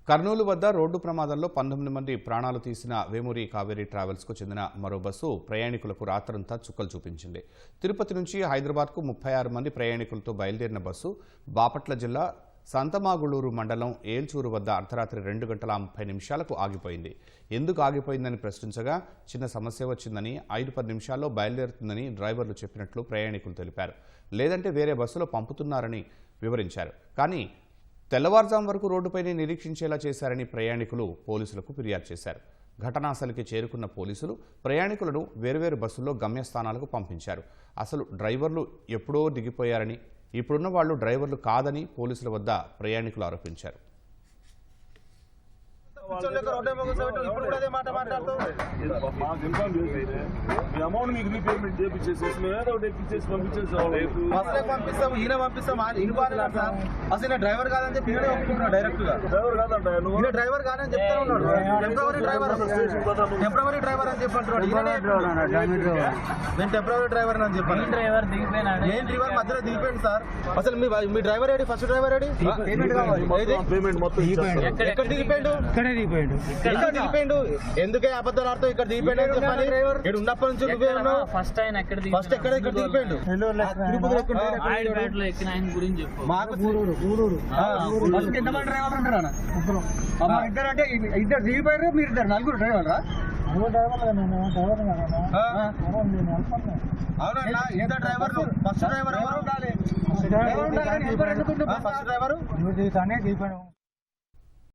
కర్నూలు వద్ద రోడ్డు ప్రమాదంలో 19 మంది ప్రాణాలు తీసిన వేమూరి కావేరీ ట్రావెల్స్కు చెందిన మరో బస్సు ప్రయాణికులకు రాత్రంతా చుక్కలు చూపించింది. తిరుపతి నుంచి హైదరాబాద్కు 36 మంది ప్రయాణికులతో బయలుదేరిన బస్సు బాపట్ల జిల్లా సంతమాగుళూరు మండలం ఏల్చూరు వద్ద అర్ధరాత్రి 2 గంటల 30 నిమిషాలకు ఆగిపోయింది. ఎందుకు ఆగిపోయిందని ప్రశ్నించగా చిన్న సమస్య వచ్చిందని 5-10 నిమిషాల్లో బయలుదేరుతుందని డ్రైవర్లు చెప్పినట్లు ప్రయాణికులు తెలిపారు. లేదంటే వేరే బస్సులో పంపుతున్నారని వివరించారు. కానీ తెల్లవారుజాము వరకు రోడ్డుపైనే నిరీక్షించేలా చేశారని ప్రయాణికులు పోలీసులకు ఫిర్యాదు చేశారు. ఘటనాస్థలికి చేరుకున్న పోలీసులు ప్రయాణికులను వేర్వేరు బస్సుల్లో గమ్యస్థానాలకు పంపించారు. అసలు డ్రైవర్లు ఎప్పుడో దిగిపోయారని, ఇప్పుడున్న వాళ్లు డ్రైవర్లు కాదని పోలీసుల వద్ద ప్రయాణికులు ఆరోపించారు. అసలు డ్రైవర్ కాదని చెప్పి డైరెక్ట్ గా డ్రైవర్ కాదని చెప్తా ఉన్నాడు. టెంపరరీ డ్రైవర్ అని చెప్పంటున్నాడు. నేను టెంపరరీ డ్రైవర్ అని చెప్పాను. మెయిన్ డ్రైవర్ మధ్యలో దిగిపోయింది సార్. అసలు మీ డ్రైవర్ ఏడి? ఫస్ట్ డ్రైవర్ ఏడి? ఎక్కడ దిగిపోయిండు? ఇక్కడ దిగిపోయిండు. ఎందుకే అబద్ధాలు ఆడుతూ ఇక్కడ దిగిపోయిండు అని చెప్పాలి. ఇక్కడ ఉన్నప్పటి నుంచి నువ్వే ఉన్నావు. ఫస్ట్ ఎక్కడ దిగిపోయిండు? మాకు ఎంతమంది డ్రైవర్లు ఉంటారా? ఇద్దరు అంటే ఇద్దరు దిగిపోయారు. మీరు ఇద్దరు నలుగురు డ్రైవర్రా? అవునన్నా, ఇద్దరు డ్రైవర్లు. ఫస్ట్ డ్రైవర్ ఎవరు ఉండాలి? First driver